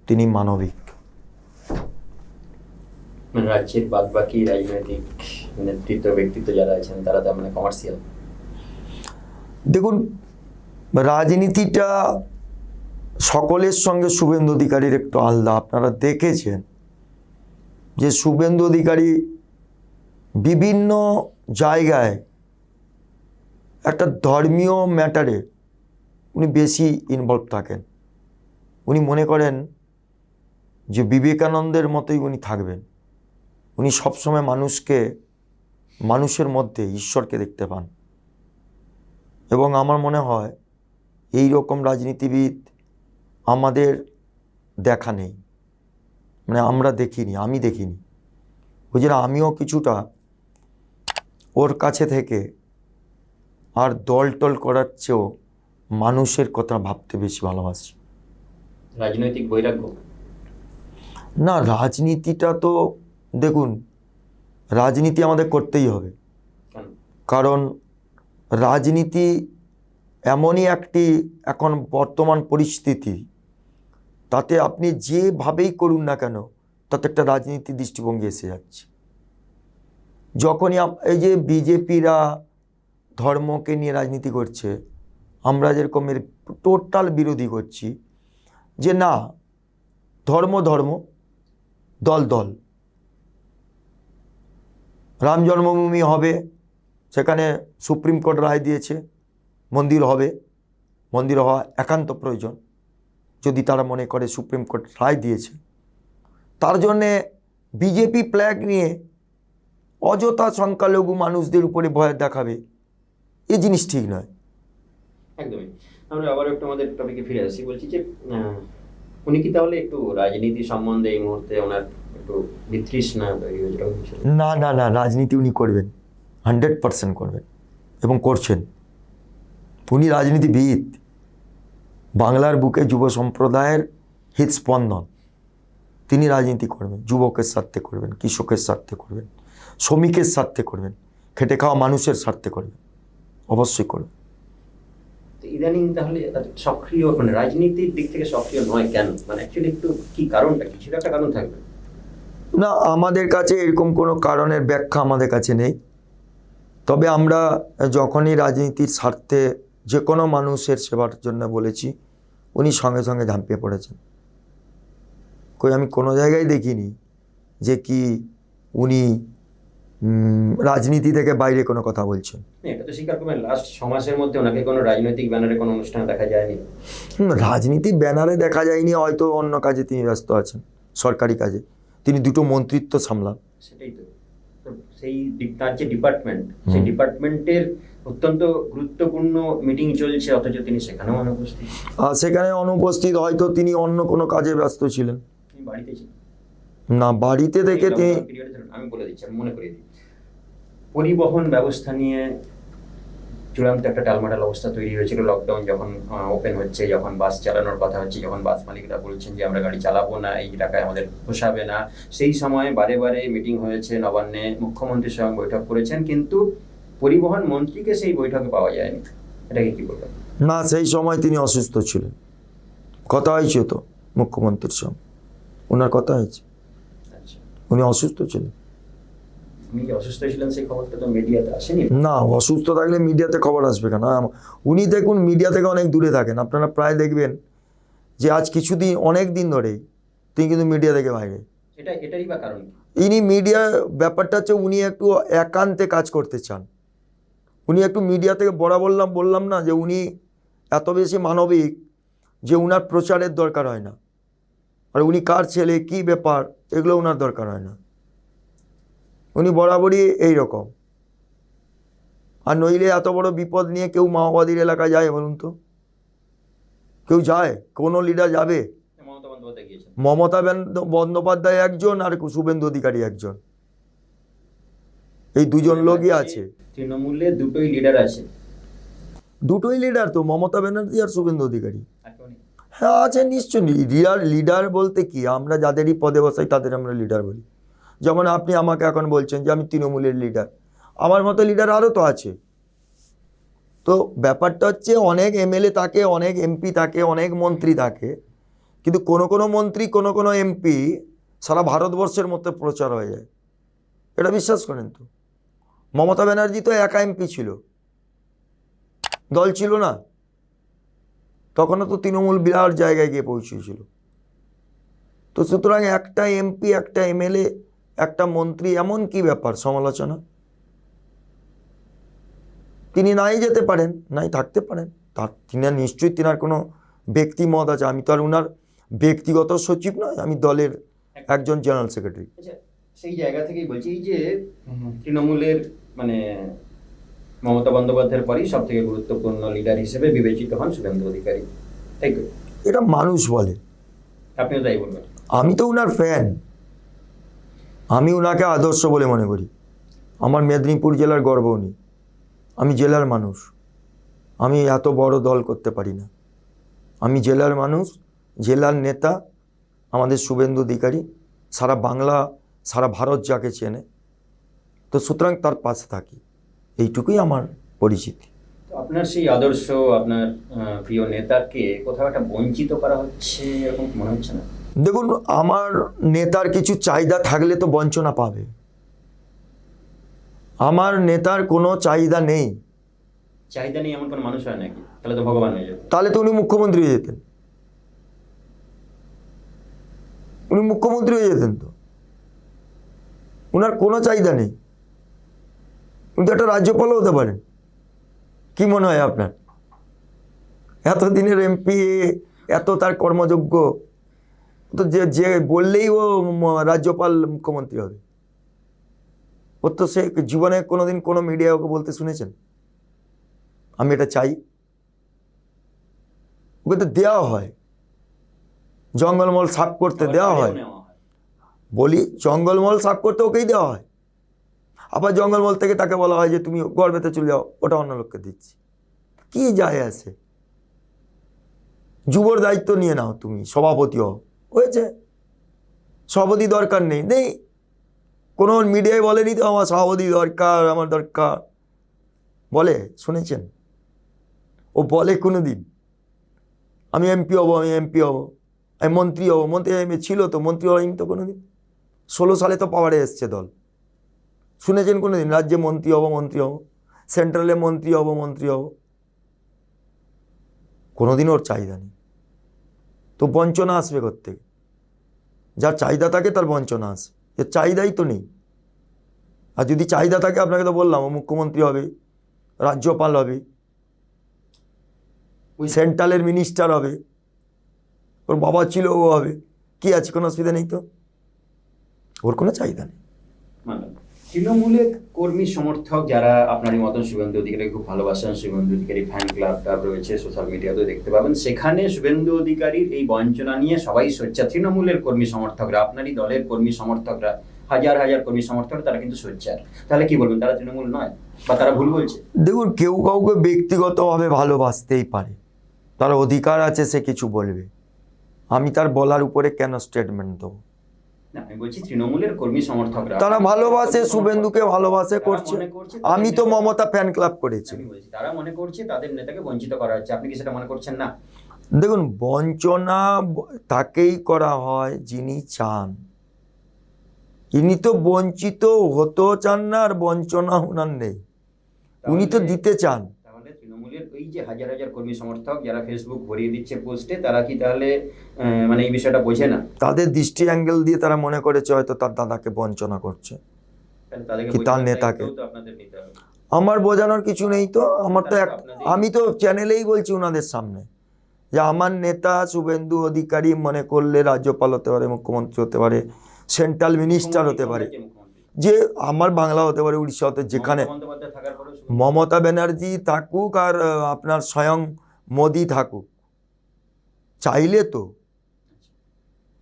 তিনি মানবিক। রাজ্যের বাদবাকি রাজনৈতিক নেতৃত্ব ব্যক্তিত্ব যারা আছেন তারা তার মানে কমার্শিয়াল। দেখুন, রাজনীতিটা সকলের সঙ্গে শুভেন্দু অধিকারীর একটু আলাদা। আপনারা দেখেছেন যে শুভেন্দু অধিকারী বিভিন্ন জায়গায় একটা ধর্মীয় ম্যাটারে উনি বেশি ইনভলভ থাকেন। উনি মনে করেন যে বিবেকানন্দের মতোই উনি থাকবেন, উনি সবসময় মানুষের মধ্যে ঈশ্বরকে দেখতে পান। এবং আমার মনে হয় এই রকম রাজনীতিবিদ আমাদের দেখা নেই, মানে আমরা দেখিনি, আমি দেখিনি। ওই জন্য আমিও কিছুটা ওর কাছে থেকে আর দল টল করার চেয়েও মানুষের কথা ভাবতে বেশি ভালোবাসি। রাজনৈতিক বৈরাগ্য না, রাজনীতিটা তো দেখুন, রাজনীতি আমাদের করতেই হবে, কারণ রাজনীতি এমনই একটি এখন বর্তমান পরিস্থিতি, তাতে আপনি যেভাবেই করুন না কেন তাতে একটা রাজনীতি দৃষ্টিভঙ্গি এসে যাচ্ছে। যখনই এই যে বিজেপিরা ধর্মকে নিয়ে রাজনীতি করছে, আমরা যেরকম এর টোটাল বিরোধী করছি, যে না, ধর্ম ধর্ম, দল দল। রাম জন্মভূমি হবে, সেখানে সুপ্রিম কোর্ট রায় দিয়েছে মন্দির হবে, মন্দির হওয়া একান্ত প্রয়োজন। যদি তারা মনে করে সুপ্রিম কোর্ট রায় দিয়েছে, তার জন্যে বিজেপি ফ্ল্যাগ নিয়ে অযথা সংখ্যালঘু মানুষদের উপরে ভয় দেখাবে, এই জিনিস ঠিক নয়। একদমই। আমরা আবার একটু আমাদের টপিকে ফিরে আসি। বলছি যে উনি কি তাহলে একটু রাজনীতি সম্বন্ধে এই মুহূর্তে ওনার একটু বিতৃষ্ণা তৈরি হয়েছে? না না না, রাজনীতি উনি করবেন, 100% করবেন এবং করছেন। উনি রাজনীতিবিদ, বাংলার বুকে যুব সম্প্রদায়ের হৃদস্পন্দন, তিনি রাজনীতি করবেন, যুবকের স্বার্থে করবেন, কৃষকের স্বার্থে করবেন, শ্রমিকের স্বার্থে করবেন, খেটে খাওয়া মানুষের স্বার্থে করবেন, অবশ্যই করবেন। তো ইদানিং তাহলে এত সক্রিয়, মানে রাজনীতির দিক থেকে সক্রিয় নয় কেন? মানে অ্যাকচুয়ালি একটু কি কারণটা, কিছু একটা কারণ থাকবে। না, আমাদের কাছে এরকম কোনো কারণের ব্যাখ্যা আমাদের কাছে নেই। তবে আমরা যখনই রাজনীতির স্বার্থে যে কোনো মানুষের সেবার জন্য বলেছি, উনি সঙ্গে সঙ্গে ঝাঁপিয়ে পড়েছেন। আমি কোনো জায়গায় দেখিনি যে কি উনি রাজনীতি থেকে বাইরে কোনো কথা বলছেন। এটা তো স্বীকার করবেন, লাস্ট 6 মাসের মধ্যে ওনাকে কোনো রাজনৈতিক ব্যানারে কোনো অনুষ্ঠানে দেখা যায়নি। রাজনীতি ব্যানারে দেখা যায়নি, হয়তো অন্য কাজে তিনি ব্যস্ত আছেন, সরকারি কাজে। তিনি দুটো মন্ত্রিত্ব সামলান। সেটাই তো। তো সেই তার যে ডিপার্টমেন্ট, সেই ডিপার্টমেন্টের অত্যন্ত গুরুত্বপূর্ণ মিটিং চলছে, অথচ তিনি সেখানেও অনুপস্থিত। সেখানে অনুপস্থিত, হয়তো তিনি অন্য কোনো কাজে ব্যস্ত ছিলেন। তিনি বাড়িতে ছিলেন না, বাড়িতে থেকে তিনি, আমি বলে দিচ্ছি, আমি মনে করিয়ে দিই, পরিবহন ব্যবস্থা নিয়ে চূড়ান্ত একটা টালমাটাল অবস্থা তৈরি হয়েছিল। লকডাউন যখন ওপেন হচ্ছে, যখন বাস চালানোর কথা হচ্ছে, যখন বাস মালিকরা বলছেন যে আমরা গাড়ি চালাবো না, এই টাকায় আমাদের পোষাবে না, সেই সময় বারে বারে মিটিং হয়েছে, নবান্নে মুখ্যমন্ত্রীর সঙ্গে বৈঠক করেছেন, কিন্তু পরিবহন মন্ত্রীকে সেই বৈঠকে পাওয়া যায়নি। এটাকে কি বলবেন? না, সেই সময় তিনি অসুস্থ ছিলেন। কথা হয়েছে তো মুখ্যমন্ত্রীর সঙ্গে, ওনার কথা হয়েছে, আচ্ছা, উনি অসুস্থ ছিলেন। উনি যে অসুস্থ ছিলেন সেই খবরটা তো মিডিয়াতে আসেনি। না, অসুস্থ থাকলে মিডিয়াতে খবর আসবে কেন? উনি দেখুন মিডিয়া থেকে অনেক দূরে থাকেন, আপনারা প্রায় দেখবেন যে আজ কিছুদিন, অনেক দিন ধরেই তিনি কিন্তু মিডিয়া থেকে বাইরে। এটারই বা কারণ কি? ইনি মিডিয়া, ব্যাপারটা হচ্ছে উনি একটু একান্তে কাজ করতে চান। উনি একটু মিডিয়া থেকে বললাম না যে উনি এত বেশি মানবিক যে উনার প্রচারের দরকার হয় না, আর উনি কার ছেলে, কি ব্যাপার, এগুলো উনার দরকার হয় না। উনি বরাবরই এই রকম। আর নইলে এত বড় বিপদ নিয়ে কেউ মাওবাদীর এলাকায় যায় বলুন তো? কেউ যায়? কোনো লিডার যাবে? মমতা বন্দ্যোপাধ্যায় গিয়েছেন। মমতা বন্দ্যোপাধ্যায় একজন, আর শুভেন্দু অধিকারী একজন, এই দুজন লোকই আছে। তৃণমূলে দুটোই লিডার আছে। দুটোই লিডার তো, মমতা ব্যানার্জি আর শুভেন্দু অধিকারী। আর কেউ নেই? হ্যাঁ আছে নিশ্চয়ই। লিডার বলতে কি, আমরা যাদেরই পদে বসাই তাদের আমরা লিডার বলি। যেমন আপনি আমাকে এখন বলছেন যে আমি তৃণমূলের লিডার, আমার মতো লিডার আরও তো আছে। তো ব্যাপারটা হচ্ছে অনেক এমএলএ থাকে, অনেক এমপি থাকে, অনেক মন্ত্রী থাকে, কিন্তু কোনো মন্ত্রী, কোনো এমপি সারা ভারতবর্ষের মধ্যে প্রচার হয়ে যায়, এটা বিশ্বাস করেন তো? মমতা ব্যানার্জি তো একা এমপি ছিল, দল ছিল না, তখনও তো তৃণমূল বিরাট জায়গায় গিয়ে পৌঁছেছিল। তো সুতরাং একটা এমপি, একটা এমএলএ, একটা মন্ত্রী, এমন কি ব্যাপার সমালোচনা? তিনি নাই যেতে পারেন, নাই থাকতে পারেন, তিনি নিশ্চয়ই তিনার কোনো ব্যক্তিমত আছে। আমি তো আর উনার ব্যক্তিগত সচিব নয়, আমি দলের একজন জেনারেল সেক্রেটারি। আচ্ছা, সেই জায়গা থেকেই বলছি, এই যে তৃণমূলের মানে মমতা বন্দ্যোপাধ্যায়ের পরেই সব থেকে গুরুত্বপূর্ণ লিডার হিসেবে বিবেচিত হন শুভেন্দু অধিকারী, তাই তো? এটা মানুষ বলে, আপনিও তাই বলবেন? আমি তো উনার ফ্যান, আমি উনাকে আদর্শ বলে মনে করি। আমার মেদিনীপুর জেলার গর্ব উনি, আমি জেলার মানুষ, আমি এত বড় দল করতে পারি না, আমি জেলার মানুষ, জেলার নেতা আমাদের শুভেন্দু অধিকারী, সারা বাংলা, সারা ভারত যাকে চেনে, তো সুতরাং তার পাশে থাকি, এইটুকুই আমার পরিচিতি। তো আপনার সেই আদর্শ, আপনার প্রিয় নেতাকে কোথাও একটা বঞ্চিত করা হচ্ছে, এরকম মনে হচ্ছে না? দেখুন, আমার নেতার কিছু চাহিদা থাকলে তো বঞ্চনা পাবে। আমার নেতার কোনো চাহিদা নেই। চাহিদা নেই এমন কোনো মানুষ হয় নাকি? তাহলে তো ভগবান হয়ে যাবে। তাহলে তো উনি মুখ্যমন্ত্রী হয়ে যেতেন, উনি মুখ্যমন্ত্রী হয়ে যেতেন তো। উনার কোনো চাহিদা নেই, কিন্তু একটা রাজ্যপালও হতে পারেন। কি মনে হয় আপনার? এতদিনের এমপি, এত তার কর্মযোগ্য, তো যে বললেই ও রাজ্যপাল, মুখ্যমন্ত্রী হবে। ওর তো সে জীবনে কোনোদিন কোনো মিডিয়া ওকে বলতে শুনেছেন আমি এটা চাই? ওকে তো দেওয়া হয়, জঙ্গলমহল সাফ করতে দেওয়া হয়। বলি, জঙ্গলমহল সাফ করতে ওকেই দেওয়া হয়, আবার জঙ্গলমহল থেকে তাকে বলা হয় যে তুমি গর্বেতে চলে যাও, ওটা অন্য লোককে দিচ্ছি। কি যায় আসে? যুবর দায়িত্ব নিয়ে নাও, তুমি সভাপতি হও, হয়েছে। সভাপতি দরকার নেই, কোনো মিডিয়ায় বলেনি তো আমার সভাপতি দরকার, আমার দরকার, বলে শুনেছেন? ও বলে কোনো দিন আমি এমপি হব, আমি এমপি হব, আমি মন্ত্রী হব? মন্ত্রী ছিল তো, মন্ত্রী হয়নি তো কোনো দিন। 16 সালে তো পাওয়ারে এসছে দল। শুনেছেন কোনো দিন রাজ্যে মন্ত্রী হব, মন্ত্রী হব, সেন্ট্রালে মন্ত্রী হব, মন্ত্রী হব? কোনোদিন ওর চাহিদা নেই। তো বঞ্চনা আসবে কোত্থেকে? যার চাহিদা থাকে তার বঞ্চনা আসে, এর চাহিদাই তো নেই। আর যদি চাহিদা থাকে, আপনাকে তো বললাম, ও মুখ্যমন্ত্রী হবে, রাজ্যপাল হবে, সেন্ট্রালের মিনিস্টার হবে, ওর বাবা ছিল, ও হবে, কি আছে? কোনো অসুবিধা নেই তো, ওর কোনো চাহিদা নেই। তৃণমূলের কর্মী সমর্থক যারা আপনারই মতন শুভেন্দু অধিকারী খুব ভালোবাসেন, শুভেন্দু অধিকারী ফ্যান ক্লাব রয়েছে, সোশ্যাল মিডিয়াতেও দেখতে পাবেন, সেখানে শুভেন্দু অধিকারীর এই বঞ্চনা নিয়ে সবাই সোচ্চার। তৃণমূলের কর্মী সমর্থকরা, আপনারই দলের কর্মী সমর্থকরা, হাজার হাজার কর্মী সমর্থক, তারা কিন্তু সোচ্চার। তাহলে কি বলবেন, তারা তৃণমূল নয় বা তারা ভুল বলছে? দেখুন, কেউ কাউকে ব্যক্তিগতভাবে ভালোবাসতেই পারে, তার অধিকার আছে, সে কিছু বলবে। আমি তার বলার উপরে কেন স্টেটমেন্ট দেবো? আমি বলছি তৃণমূলের কর্মী সমর্থকরা তারা ভালোবাসে, শুভেন্দুকে ভালোবাসে, করছে। আমি তো মমতা ফ্যান ক্লাব করেছি। তারা মনে করছে তাদের নেতাকে বঞ্চিত করা হচ্ছে, আপনি কি সেটা মনে করছেন না? দেখুন, বঞ্চনা তাকেই করা হয় যিনি চান। ইনি তো বঞ্চিত হতেও চান না, আর বঞ্চনা ওনার নেই, উনি তো দিতে চান। তাহলে তৃণমূলের ওই যে হাজার হাজার কর্মী সমর্থক যারা ফেসবুক ভরিয়ে দিচ্ছে পোস্টে, তারা কি তাহলে মানে এই বিষয়টা বোঝে না? তাদের দৃষ্টি অ্যাঙ্গেল দিয়ে তারা মনে করেছে হয়তো তার দাদাকে বঞ্চনা করছে, কি তার নেতাকে। আমার বোঝানোর কিছু নেই তো, আমার তো আমি তো চ্যানেলেই বলছি ওনাদের সামনে যে আমার নেতা শুভেন্দু অধিকারী মনে করলে রাজ্যপাল হতে পারে, মুখ্যমন্ত্রী হতে পারে, সেন্ট্রাল মিনিস্টার হতে পারে, যে আমার বাংলা হতে পারে, উড়িষ্যা হতে, যেখানে মমতা ব্যানার্জি থাকুক আর আপনার স্বয়ং মোদি থাকুক, চাইলে তো,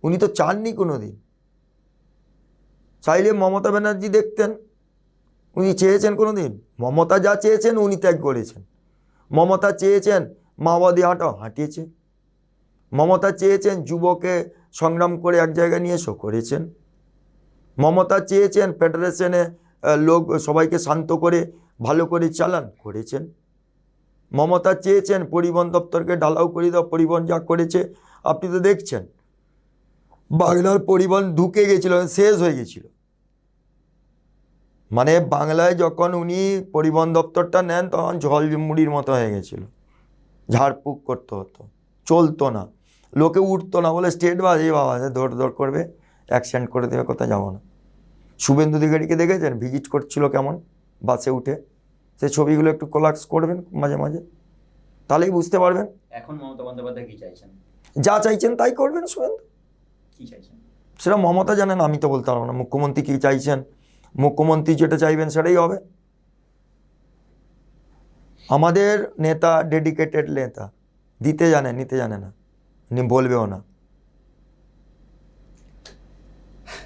উনি তো চাননি কোনো দিন। চাইলে মমতা ব্যানার্জি দেখতেন, উনি চেয়েছেন কোনো দিন? মমতা যা চেয়েছেন উনি ত্যাগ করেছেন। মমতা চেয়েছেন মাওবাদী হাঁটাও, হাঁটিয়েছে। মমতা চেয়েছেন যুবকে সংগ্রাম করে এক জায়গায় নিয়ে এসো, করেছেন। মমতা চেয়েছেন ফেডারেশনে লোক সবাইকে শান্ত করে ভালো করে চালান, করেছেন। মমতা চেয়েছেন পরিবহন দপ্তরকে ঢালাও করে দাও, পরিবহন যা করেছে আপনি তো দেখছেন। বাংলার পরিবহন ঢুকে গেছিল, শেষ হয়ে গেছিল। মানে বাংলায় যখন উনি পরিবহন দপ্তরটা নেন তখন ঝলমুড়ির মতো হয়ে গেছিল, ঝাড়ফুঁক করতে হতো, চলতো না, লোকে উঠতো না, বলে স্টেট বাস, এই বাবা দৌড় দৌড় করবে, অ্যাক্সিডেন্ট করে দেবে, কোথায় যাবো না। শুভেন্দু অধিকারীকে দেখেছেন ভিজিট করছিল কেমন বাসে উঠে? সে ছবিগুলো একটু কোলাক্স করবেন মাঝে মাঝে, তাহলেই বুঝতে পারবেন। এখন মমতা বন্দ্যোপাধ্যায় কি চাইছেন? যা চাইছেন তাই করবেন শুভেন্দু। কি চাইছেন সেটা মমতা জানেন, আমি তো বলতে পারবো না। মুখ্যমন্ত্রী কী চাইছেন, মুখ্যমন্ত্রী যেটা চাইবেন সেটাই হবে। আমাদের নেতা ডেডিকেটেড নেতা, দিতে জানে, নিতে জানে না, উনি বলবেও না।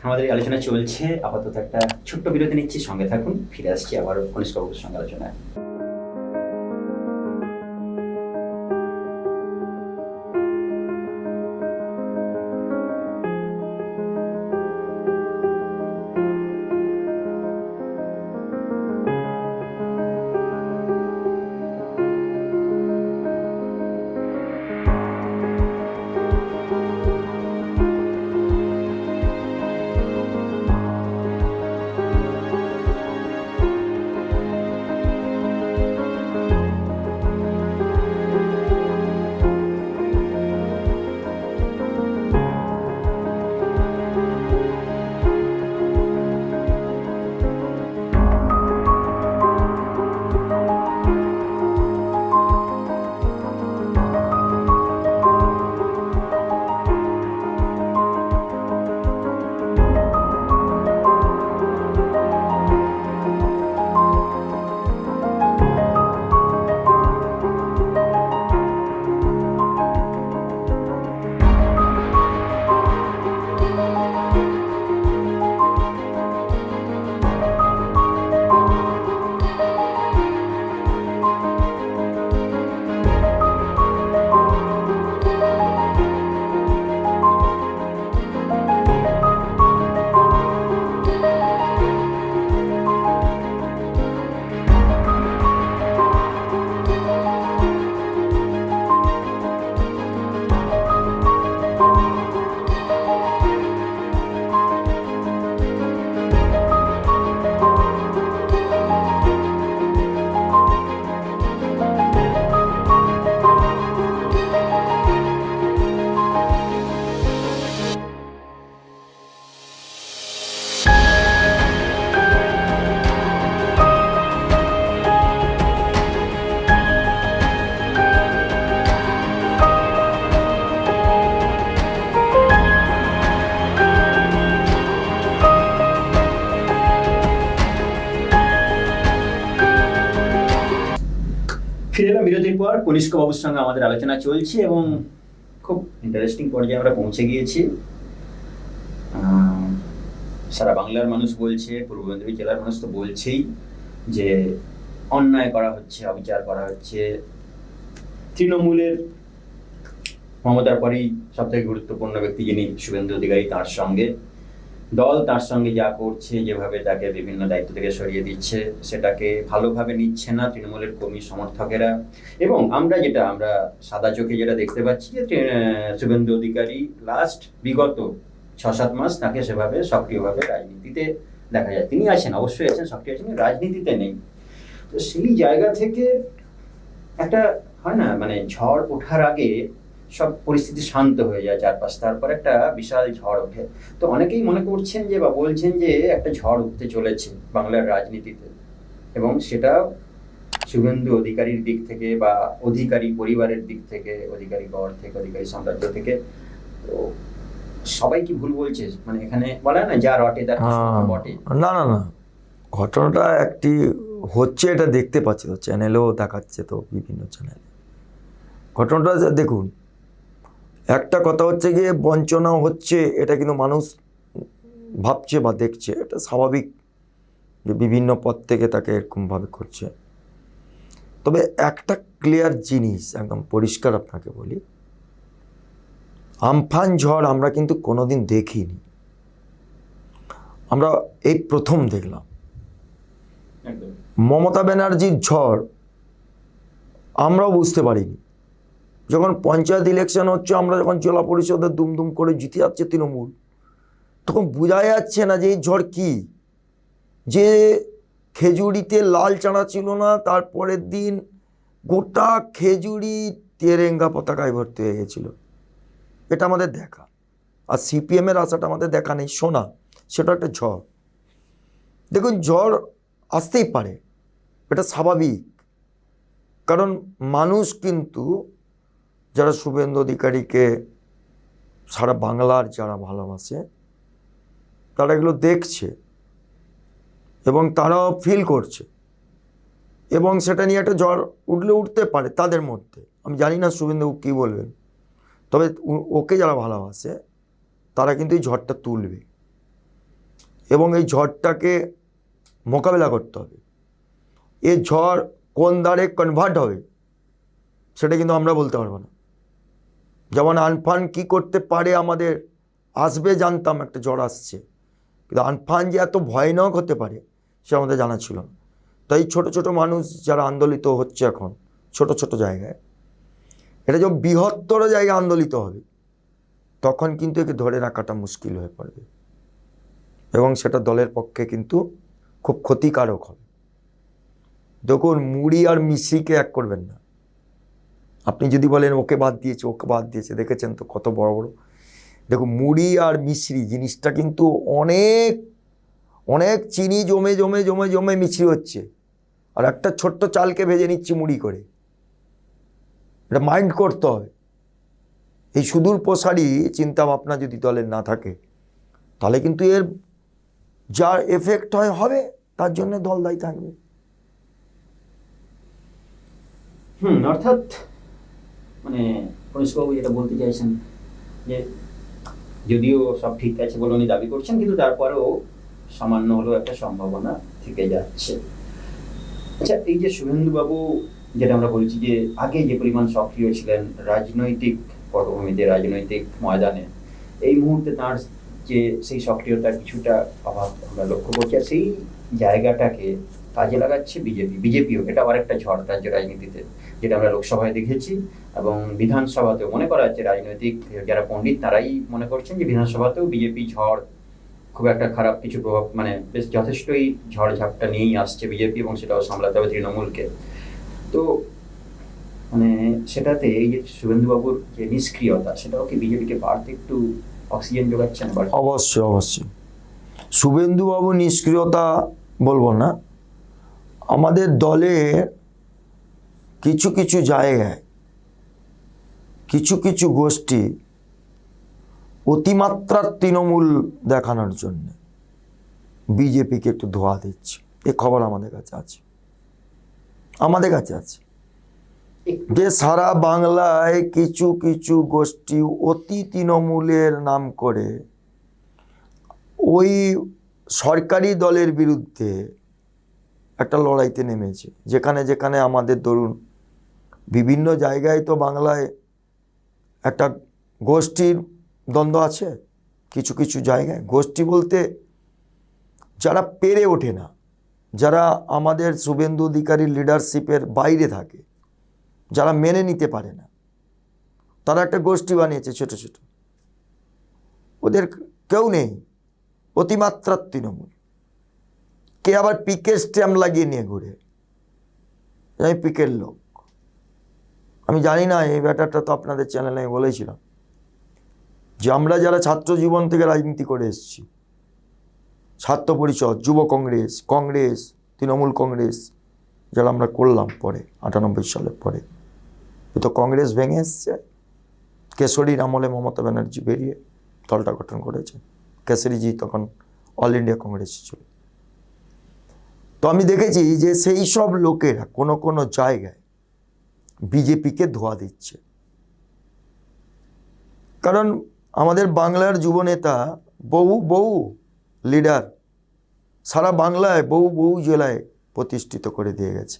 আমাদের এই আলোচনা চলছে, আপাতত একটা ছোট্ট বিরতি নিচ্ছি, সঙ্গে থাকুন, ফিরে আসছি আবার কনিষ্কবাবুর সঙ্গে আলোচনায়। কনিষ্ক বাবুর সঙ্গে আমাদের আলোচনা চলছে এবং খুব ইন্টারেস্টিং পর্যায়ে আমরা পৌঁছে গিয়েছি। সারা বাংলার মানুষ বলছে, পূর্ব মেদিনীপুর জেলার মানুষ তো বলছেই যে অন্যায় করা হচ্ছে, অবিচার করা হচ্ছে। তৃণমূলের মমতার পরেই সব থেকে গুরুত্বপূর্ণ ব্যক্তি যিনি শুভেন্দু অধিকারী, তার সঙ্গে দল তার সঙ্গে যা করছে, যেভাবে তাকে বিভিন্ন দায়িত্ব থেকে সরিয়ে দিচ্ছে, সেটাকে ভালোভাবে নিচ্ছে না তৃণমূলের কর্মী সমর্থকেরা। এবং আমরা সাদা চোখে যেটা দেখতে পাচ্ছি যে শুভেন্দু অধিকারী বিগত 6-7 মাস তাকে সেভাবে সক্রিয়ভাবে রাজনীতিতে দেখা যায়। তিনি অবশ্যই আছেন, সক্রিয় আছেন, রাজনীতিতে নেই। তো সেই জায়গা থেকে একটা হয় না, মানে ঝড় ওঠার আগে সব পরিস্থিতি শান্ত হয়ে যায় চারপাশ, তারপর একটা বিশাল ঝড় ওঠে। তো অনেকেই মনে করছেন যে বা বলছেন যে একটা ঝড় উঠতে চলেছে বাংলার রাজনীতিতে, এবং সেটা শুভেন্দু অধিকারীর দিক থেকে বা অধিকারী পরিবারের দিক থেকে, অধিকারী গড় থেকে, অধিকারী সাম্রাজ্য থেকে। তো সবাই কি ভুল বলছে? মানে এখানে বলে না, যা রটে তার বটে। না না না, ঘটনাটা একটি হচ্ছে, এটা দেখতে পাচ্ছি তো, চ্যানেলেও দেখাচ্ছে তো, বিভিন্ন চ্যানেলে। ঘটনাটা দেখুন, একটা কথা হচ্ছে গিয়ে বঞ্চনা হচ্ছে, এটা কিন্তু মানুষ ভাবছে বা দেখছে, এটা স্বাভাবিক যে বিভিন্ন পদ থেকে তাকে এরকমভাবে করছে। তবে একটা ক্লিয়ার জিনিস একদম পরিষ্কার আপনাকে বলি, আমফান ঝড় আমরা কিন্তু কোনোদিন দেখিনি, আমরা এই প্রথম দেখলাম। মমতা ব্যানার্জির ঝড় আমরাও বুঝতে পারিনি। যখন পঞ্চায়েত ইলেকশন হচ্ছে, আমরা যখন জেলা পরিষদে দুমদুম করে জিতে যাচ্ছে তৃণমূল, তখন বোঝা যাচ্ছে না যে এই ঝড় কী। যে খেজুরিতে লাল চারা ছিল না, তারপরের দিন গোটা খেজুরি তেরেঙ্গা পতাকায় ভর্তি হয়ে গেছিল, এটা আমাদের দেখা। আর সিপিএমের আশাটা আমাদের দেখা নেই, শোনা, সেটা একটা ঝড়। দেখুন, ঝড় আসতেই পারে, এটা স্বাভাবিক। কারণ মানুষ কিন্তু যারা শুভেন্দু অধিকারীকে সারা বাংলার যারা ভালোবাসে, তারা এগুলো দেখছে এবং তারাও ফিল করছে, এবং সেটা নিয়ে একটা ঝড় উঠতে পারে তাদের মধ্যে। আমি জানি না শুভেন্দু কী বলবেন, তবে ওকে যারা ভালোবাসে তারা কিন্তু এই ঝড়টা তুলবে, এবং এই ঝড়টাকে মোকাবেলা করতে হবে। এই ঝড় কোন দ্বারে কনভার্ট হবে সেটা কিন্তু আমরা বলতে পারবো না। যেমন আমফান কি করতে পারে, আমাদের আসবে জানতাম, একটা ঝড় আসছে, কিন্তু আমফান যে এত ভয়ানক হতে পারে সে আমাদের জানা ছিল না। তাই ছোট ছোট মানুষ যারা আন্দোলিত হচ্ছে এখন ছোট ছোট জায়গায়, এটা যখন বৃহত্তর জায়গায় আন্দোলিত হবে, তখন কিন্তু একে ধরে রাখাটা মুশকিল হয়ে পড়বে, এবং সেটা দলের পক্ষে কিন্তু খুব ক্ষতিকারক হবে। দেখুন, মুড়ি আর মিশ্রিকে এক করবেন না। আপনি যদি বলেন ওকে বাদ দিয়েছে, দেখেছেন তো কত বড় বড়। দেখুন, মুড়ি আর মিশ্রি জিনিসটা কিন্তু অনেক অনেক চিনি জমে জমে জমে জমে মিশ্রি হচ্ছে, আর একটা ছোট্ট চালকে ভেজে নিচ্ছি মুড়ি করে। এটা মাইন্ড করতে হবে। এই সুদূর প্রসারী চিন্তা ভাবনা যদি দলের না থাকে, তাহলে কিন্তু এর যার এফেক্ট হবে, তার জন্য দল দায়ী থাকবে। অর্থাৎ মানে কনিষ্কবাবু যেটা বলতে চাইছেন যে যদিও সব ঠিক আছে বলে উনি দাবি করছেন, কিন্তু তারপরেও সামান্য হলেও একটা সম্ভাবনা থেকে যাচ্ছে। আচ্ছা, এই যে শুভেন্দুবাবু, যেটা আমরা বলছি যে আগে যে পরিমাণ সক্রিয় ছিলেন রাজনৈতিক পটভূমিতে, রাজনৈতিক ময়দানে, এই মুহূর্তে তার যে সেই সক্রিয়তার কিছুটা অভাব আমরা লক্ষ্য করছি। আর সেই জায়গাটাকে কাজে লাগাচ্ছে বিজেপিও। এটা আরেকটা ঝড় রাজ্য রাজনীতিতে, যেটা আমরা লোকসভায় দেখেছি এবং বিধানসভাতেও মনে করা হচ্ছে। রাজনৈতিক যারা পণ্ডিত তারাই মনে করছেন যে বিধানসভাতেও বিজেপি ঝড় খুব একটা খারাপ কিছু প্রভাব, মানে বেশ যথেষ্টই ঝড় ঝাপটা নিয়েই আসছে বিজেপি, এবং সেটাও সামলাতে হবে তৃণমূলকে। তো মানে সেটাতে এই যে শুভেন্দুবাবুর যে নিষ্ক্রিয়তা, সেটাও কি বিজেপিকে বাড়তে একটু অক্সিজেন যোগাচ্ছে না? অবশ্যই অবশ্যই। শুভেন্দুবাবু নিষ্ক্রিয়তা বলবো না, আমাদের দলে কিছু কিছু জায়গায় কিছু কিছু গোষ্ঠী অতিমাত্রার তৃণমূল দেখানোর জন্য বিজেপিকে একটু ধোয়া দিচ্ছে। এ খবর আমাদের কাছে আছে। যে সারা বাংলায় কিছু কিছু গোষ্ঠী অতি তৃণমূলের নাম করে ওই সরকারি দলের বিরুদ্ধে একটা লড়াইতে নেমেছে, যেখানে যেখানে আমাদের ধরুন বিভিন্ন জায়গায় তো বাংলায় একটা গোষ্ঠীর দ্বন্দ্ব আছে। কিছু কিছু জায়গায় গোষ্ঠী বলতে যারা পেরে ওঠে না, যারা আমাদের শুভেন্দু অধিকারীর লিডারশিপের বাইরে থাকে, যারা মেনে নিতে পারে না, তারা একটা গোষ্ঠী বানিয়েছে ছোট ছোট। ওদের কেউ নেই, অতিমাত্রার তৃণমূল। কে আবার পিকের স্ট্যাম্প লাগিয়ে নিয়ে ঘুরে, আমি পিকের লোক। আমি জানি না, এই ব্যাপারটা তো আপনাদের চ্যানেলে আমি বলেছিলাম যে আমরা যারা ছাত্র জীবন থেকে রাজনীতি করে এসেছি, ছাত্র পরিষদ, যুব কংগ্রেস, কংগ্রেস, তৃণমূল কংগ্রেস যারা আমরা করলাম পরে 98 সালের পরে, তো কংগ্রেস ভেঙে এসছে। কেশরীর আমলে মমতা ব্যানার্জি বেরিয়ে দলটা গঠন করেছে। কেশরীজি তখন অল ইন্ডিয়া কংগ্রেস ছিল। তো আমি দেখেছি যে সেই সব লোকেরা কোনো কোনো জায়গায় বিজেপিকে ধোয়া দিচ্ছে। কারণ আমাদের বাংলার যুবনেতা বহু বহু লিডার সারা বাংলায় বহু বহু জেলায় প্রতিষ্ঠিত করে দিয়ে গেছে,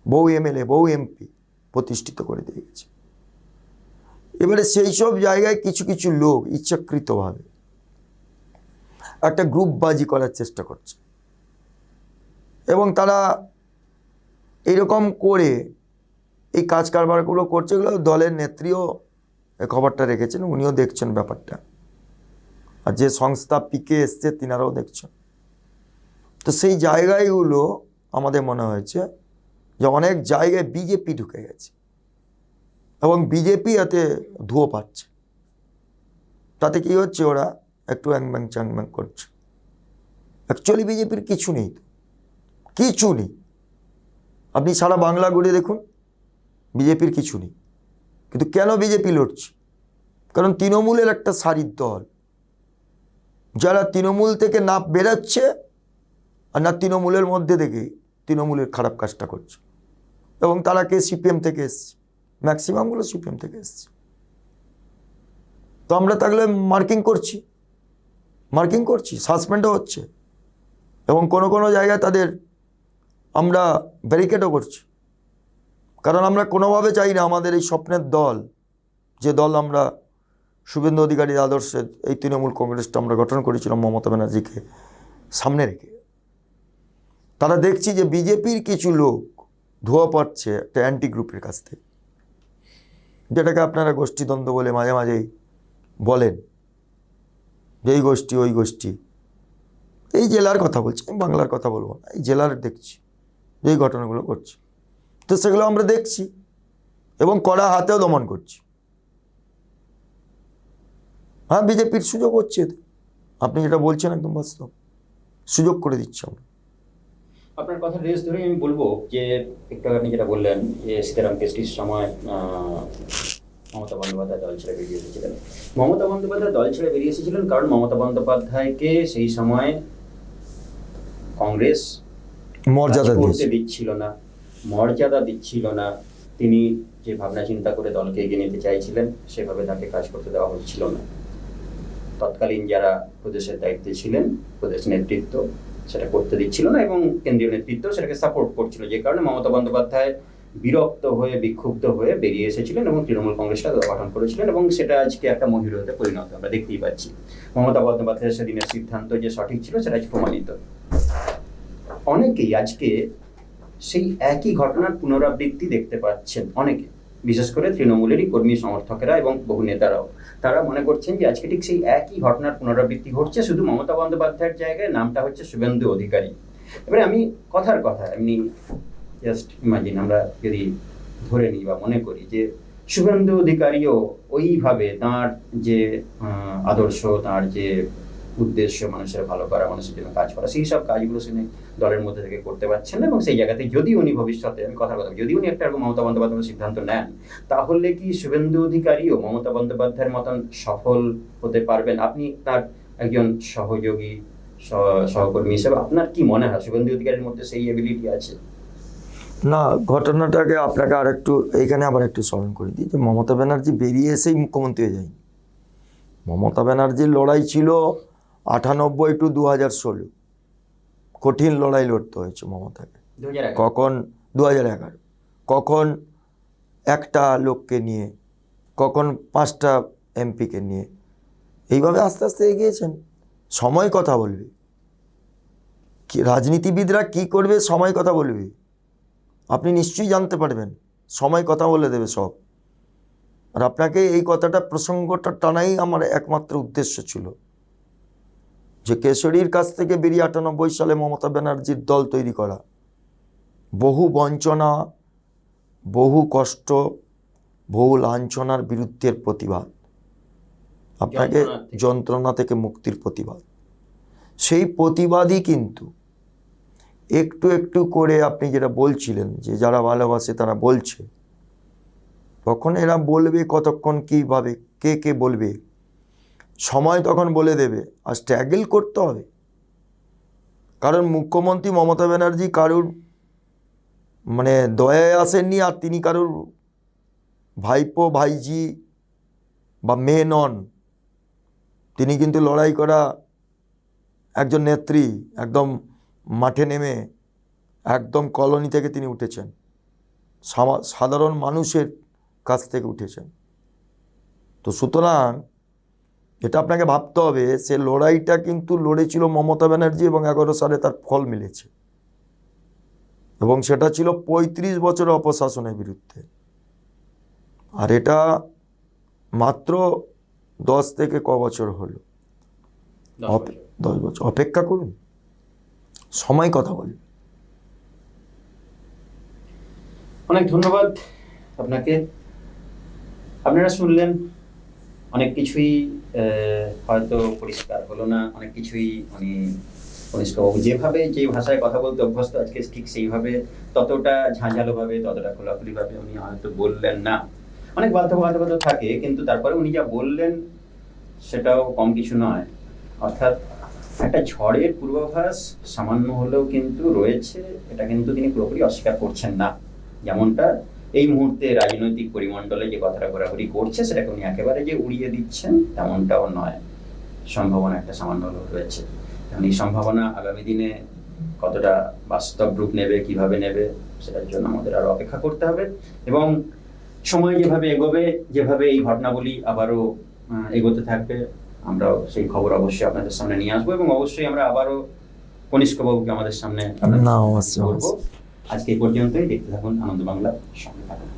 বহু এমএলএ, বহু এমপি প্রতিষ্ঠিত করে দিয়ে গেছে। এবারে সেই সব জায়গায় কিছু কিছু লোক ইচ্ছাকৃতভাবে একটা গ্রুপবাজি করার চেষ্টা করছে, এবং তারা এরকম করে এই কাজ কারবারগুলো করছে। এগুলো দলের নেত্রীও এই খবরটা রেখেছেন, উনিও দেখছেন ব্যাপারটা, আর যে সংস্থা পিকে এসছে তিনারাও দেখছেন। তো সেই জায়গাগুলো আমাদের মনে হয়েছে যে অনেক জায়গায় বিজেপি ঢুকে গেছে এবং বিজেপি এতে ধুয়ো পাচ্ছে। তাতে কি হচ্ছে, ওরা একটু অ্যাংব্যাং চ্যাংব্যাং করছে। অ্যাকচুয়ালি বিজেপির কিছু নেই, তো কিছু নেই। আপনি সারা বাংলা ঘুরে দেখুন, বিজেপির কিছু নেই। কিন্তু কেন বিজেপি লড়ছে? কারণ তৃণমূলের একটা সারির দল, যারা তৃণমূল থেকে না বেরাচ্ছে আর না তৃণমূলের মধ্যে থেকেই তৃণমূলের খারাপ কাজটা করছে। এবং তারা কে সিপিএম থেকে এসছে, ম্যাক্সিমামগুলো সিপিএম থেকে এসছে। তো আমরা তাহলে মার্কিং করছি, সাসপেন্ডও হচ্ছে, এবং কোনো কোনো জায়গায় তাদের আমরা ব্যারিকেডও করছি। কারণ আমরা কোনোভাবে চাই না আমাদের এই স্বপ্নের দল, যে দল আমরা শুভেন্দু অধিকারীর আদর্শে এই তৃণমূল কংগ্রেসটা আমরা গঠন করেছিলাম মমতা ব্যানার্জিকে সামনে রেখে, তারা দেখছি যে বিজেপির কিছু লোক ধোয়া পাচ্ছে একটা অ্যান্টি গ্রুপের কাছ থেকে, যেটাকে আপনারা গোষ্ঠীদ্বন্দ্ব বলে মাঝে মাঝেই বলেন, যে এই গোষ্ঠী ওই গোষ্ঠী। এই জেলার কথা বলছি, আমি বাংলার কথা বলবো না, এই জেলার দেখছি যে এই ঘটনাগুলো করছে। তো সেগুলো আমরা দেখছি এবং কড়া হাতেও দমন করছি। হ্যাঁ, বিজেপির সুযোগ হচ্ছে, আপনি যেটা বলছেন একদম বাস্তব, সুযোগ করে দিচ্ছি আমরা। আপনার কথা রেস ধরে আমি বলবো যে একটু আপনি যেটা বললেন যে সীতারাম কেসটির সময় মমতা বন্দ্যোপাধ্যায় দল ছেড়ে বেরিয়ে এসেছিলেন। মমতা বন্দ্যোপাধ্যায় দল ছেড়ে বেরিয়ে এসেছিলেন কারণ মমতা বন্দ্যোপাধ্যায়কে সেই সময় কংগ্রেস মর্যাদা দিচ্ছিল না। তিনি যে ভাবনা চিন্তা করে দলকে এগিয়ে নিতে চাইছিলেন সেভাবে তাকে কাজ করতে দেওয়া হচ্ছিল না। তৎকালীন যারা প্রদেশের দায়িত্বে ছিলেন, প্রদেশ নেতৃত্ব সেটা করতে দিচ্ছিল না এবং কেন্দ্রীয় নেতৃত্ব সেটাকে সাপোর্ট করছিল, যে কারণে মমতা বন্দ্যোপাধ্যায় বিরক্ত হয়ে বিক্ষুব্ধ হয়ে বেরিয়ে এসেছিলেন এবং তৃণমূল কংগ্রেসটা গঠন করেছিলেন, এবং সেটা আজকে একটা মহিরুহতে পরিণত আমরা দেখতেই পাচ্ছি। মমতা বন্দ্যোপাধ্যায়ের সেদিনের সিদ্ধান্ত যে সঠিক ছিল সেটা আজ প্রমাণিত। অনেকেই আজকে সেই একই ঘটনার পুনরাবৃত্তি দেখতে পাচ্ছেন, অনেকে, বিশেষ করে তৃণমূলেরই কর্মী সমর্থকেরা এবং বহু নেতারাও। তারা মনে করছেন যে আজকে ঠিক সেই একই ঘটনার পুনরাবৃত্তি ঘটছে, শুধু মমতা বন্দ্যোপাধ্যায়ের জায়গায় নামটা হচ্ছে শুভেন্দু অধিকারী। এবারে আমি কথার কথা এমনি জাস্ট ইমাজিন, আমরা যদি ধরে নিই বা মনে করি যে শুভেন্দু অধিকারীও ওইভাবে তাঁর যে আদর্শ, তাঁর যে উদ্দেশ্য মানুষের ভালো করা, মানুষের জন্য কাজ করা, সেই সব কাজগুলো তিনি দলের মধ্যে থেকে করতে পারছেন না, এবং সেই জায়গাতে যদি উনি ভবিষ্যতে, আমি কথার কথা, যদি উনি একটা মমতা বন্দ্যোপাধ্যায়ের সিদ্ধান্ত নেন, তাহলে কি শুভেন্দু অধিকারীও মমতা বন্দ্যোপাধ্যায়ের মতন সফল হতে পারবেন? আপনি তার একজন সহযোগী, সহকর্মী হিসেবে আপনার কি মনে হয় শুভেন্দু অধিকারীর মধ্যে সেই এবিলিটি আছে? না, ঘটনাটাকে আপনাকে আর একটু এইখানে আবার একটু স্মরণ করে দিই যে মমতা ব্যানার্জি বেরিয়ে এসেই মুখ্যমন্ত্রী হয়ে যায়নি। মমতা ব্যানার্জির লড়াই ছিল 98 টু 2016, কঠিন লড়াই লড়তে হয়েছে মমতাকে। 2011 কখন 2011, কখন একটা লোককে নিয়ে, কখন 5টা এমপিকে নিয়ে, এইভাবে আস্তে আস্তে এগিয়েছেন। সময় কথা বলবে, কি রাজনীতিবিদরা কি করবে সময় কথা বলবে, আপনি নিশ্চয়ই জানতে পারবেন, সময় কথা বলে দেবে সব। আর আপনাকে এই কথাটা প্রসঙ্গটা টানাই আমার একমাত্র উদ্দেশ্য ছিল, যে কেশরীর কাছ থেকে বেরিয়ে 98 সালে মমতা ব্যানার্জির দল তৈরি করা, বহু বঞ্চনা, বহু কষ্ট, বহু লাঞ্ছনার বিরুদ্ধের প্রতিবাদ, আপনাকে যন্ত্রণা থেকে মুক্তির প্রতিবাদ। সেই প্রতিবাদই কিন্তু একটু একটু করে আপনি যেটা বলছিলেন যে যারা ভালোবাসে তারা বলছে, তখন এরা বলবে কতক্ষণ কীভাবে কে কে বলবে, সময় তখন বলে দেবে। আর স্ট্রাগল করতে হবে, কারণ মুখ্যমন্ত্রী মমতা ব্যানার্জি কারুর মানে দয়ায় আসেননি, আর তিনি কারুর ভাইপো ভাইজি বা মেয়ে নন। তিনি কিন্তু লড়াই করা একজন নেত্রী, একদম মাঠে নেমে একদম কলোনি থেকে তিনি উঠেছেন, সাধারণ মানুষের কাছ থেকে উঠেছেন। তো সুতরাং এটা আপনাকে ভাবতে হবে, সে লড়াইটা কিন্তু লড়েছিল মমতা ব্যানার্জি এবং 11 সালে তার ফল মিলেছে, এবং সেটা ছিল 35 বছরের অপশাসনের বিরুদ্ধে। আর এটা মাত্র 10 থেকে ক বছর হলো, 10 বছর অপেক্ষা করুন, সময় কথা বলবে। অনেক ধন্যবাদ আপনাকে। আপনারা শুনলেন, অনেক কিছুই হয়তো পরিষ্কার হলো না, অনেক কিছুই উনি কনিষ্ঠবাবু যে ভাষায় কথা বলতে অভ্যস্ত আজকে ঠিক সেইভাবে ততটা ঝাঁঝালোভাবে, ততটা খোলাখুলিভাবে উনি হয়তো বললেন না। অনেক বাধ্যবাধকতা থাকে, কিন্তু তারপরে উনি যা বললেন সেটাও কম কিছু নয়। অর্থাৎ একটা ঝড়ের পূর্বাভাস সামান্য হলেও কিন্তু রয়েছে, এটা কিন্তু তিনি পুরোপুরি অস্বীকার করছেন না। যেমনটা এই মুহূর্তে রাজনৈতিক পরিমণ্ডলে যে কথাটা ঘোরাঘুরি করছে সেটাকে উনি একেবারে যে উড়িয়ে দিচ্ছেন তেমনটাও নয়, সম্ভাবনা একটা সামান্য হলেও রয়েছে। এই সম্ভাবনা আগামী দিনে কতটা বাস্তব রূপ নেবে, কিভাবে নেবে, সেটার জন্য আমাদের আরো অপেক্ষা করতে হবে। এবং সময় যেভাবে এগোবে, যেভাবে এই ঘটনাবলী আবারও এগোতে থাকবে, আমরাও সেই খবর অবশ্যই আপনাদের সামনে নিয়ে আসবো, এবং অবশ্যই আমরা আবারও কনিষ্ঠবাবুকে আমাদের সামনে করবো। আজকে এই পর্যন্তই। দেখতে থাকুন আনন্দ বাংলা, সঙ্গে থাকুন।